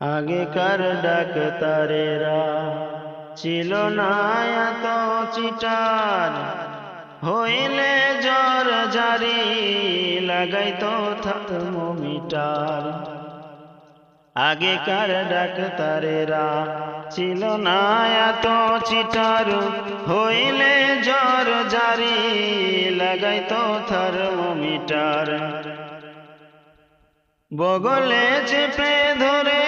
আগেকার ডাক্তারেরা ছিল না এত চিটার, হইলে জ্বর জারি লাগাইতো থার্মোমিটার। আগেকার ডাক্তারেরা ছিল না এত চিটার, হইলে জ্বর জারি লাগাইতো থার্মোমিটার। বগলে চেপে ধরে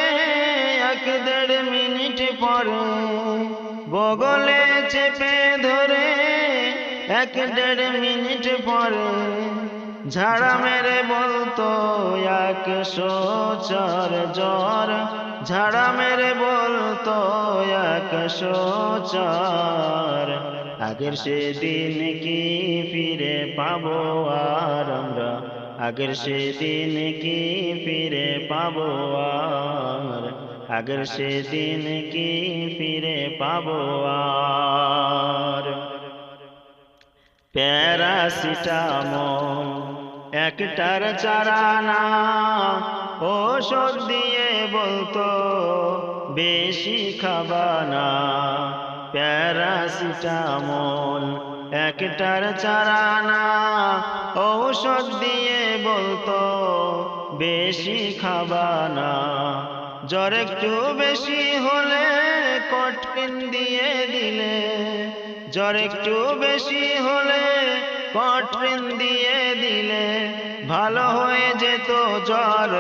1-1.5 মিনিট পরে, বগলে চেপে ধরে 1-1.5 মিনিট পরে ঝাড়া মেরে বলতো 104 জ্বর, ঝাড়া মেরে বলতো 104। আগের সেদিন কি ফিরে পাবো আর আমরা, আগের সেদিন কি ফিরে পাবো আর, আগের সেদিন কি ফিরে পাবো আর। প্যারাসিটামল একটার 4 আনা, ওষুধ দিয়ে বলতো বেশি খাবা না। প্যারাসিটামল একটার 4 আনা, ঔষধ দিয়ে বলতো বেশি খাবা না। জ্বর একটু বেশি হলে কটকিন দিয়ে দিলে, জ্বর একটু বেশি হলে কটকিন দিয়ে দিলে ভালো হয়ে যেত জ্বর।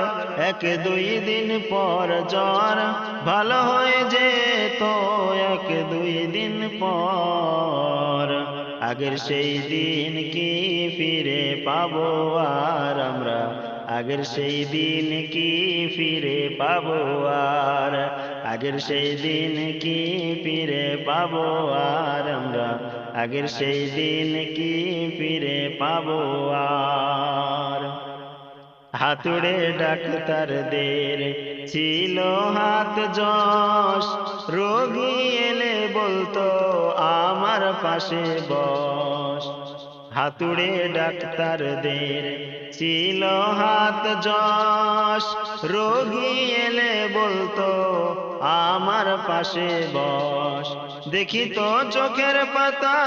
1-2 দিন পর জ্বর ভালো হয়ে যেত 1-2 দিন পর। আগের সেই দিন কি ফিরে পাবো আর আমরা, আগের সেই দিন কি ফিরে পাবো আর, আগের সেই দিন কি ফিরে পাবো আর আমরা, আগের সেই দিন কি ফিরে পাবো আর। হাতুড়ে ডাক্তারদের ছিল হাত যশ, রোগী এলে বলতো আমার পাশে বস। হাতুড়ে ডাক্তারদের ছিল হাত যশ, রোগী এলে বলতো আমার পাশে বস। দেখি তো চোখের পাতা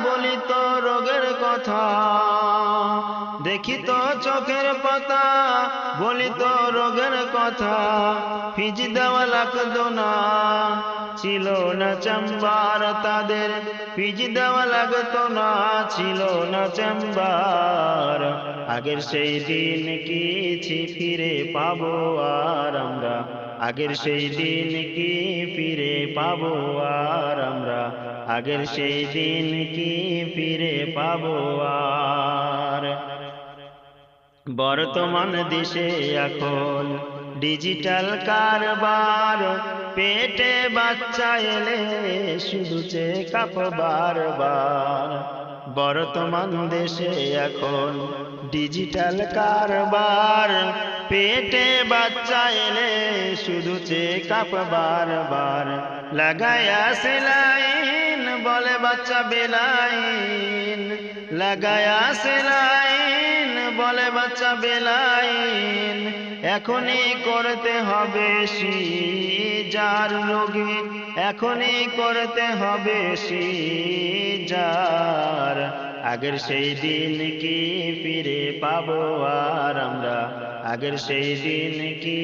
বলি তো রোগের কথা, দেখি তো চোখের পাতা বলি তো রোগের কথা। ফিজ দেওয়া লাগতো না, ছিল না চেম্বার তাদের, ফিজ দেওয়া লাগতো না, ছিল না চেম্বার। আগের সেই দিন কি ফিরে পাবো আর আমরা, আগের সেই দিন কি ফিরে পাবো আর আমরা, আগের সেই দিন কি ফিরে পাবো আর। বর্তমান দেশে এখন ডিজিটাল কারবার, পেটে বাচ্চা এলে শুধু চেকআপ বারবার। বর্তমান দেশে এখন ডিজিটাল কারবার, পেটে বাচ্চা এলে শুধু চেকআপ বারবার। লাগায়া সেলাইন বলে বাচ্চা বেলাইন, লাগায়া সেলাইন বলে বাচ্চা বেলাইন। এখনই করতে হবে সিজার রোগী, এখনই করতে হবে সিজার। আগের সেই দিন কি ফিরে পাবো আর আমরা, আগের সেই দিন কি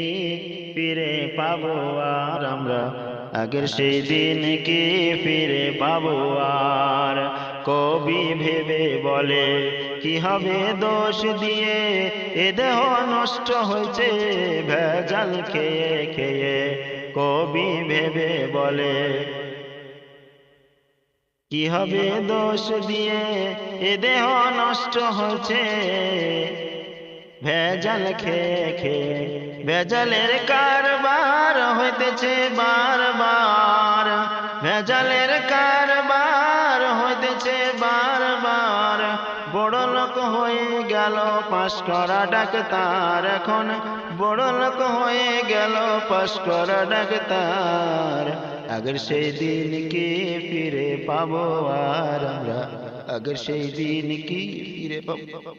ফিরে পাবো আর আমরা, আগের সেই দিন কি ফিরে পাবো আর। কবি ভেবে বলে কি হবে দোষ দিয়ে, এ দেহ নষ্ট হয়েছে ভেজাল খেয়ে খেয়ে। কবি ভেবে বলে কি হবে দোষ দিয়ে, এ দেহ নষ্ট হয়েছে ভেজাল খেয়ে খেয়ে। ভেজালের কারবার হইতেছে বারবার, ভেজালের কারবার হইতেছে বারবার। বড় লোক হয়ে গেল পাশ করা ডাক্তার, এখন বড় লোক হয়ে গেল পাশ করা ডাক্তার। আগের সেই দিন কি ফিরে পাবো আর আমরা, আগের সেই দিন কি ফিরে পাবো।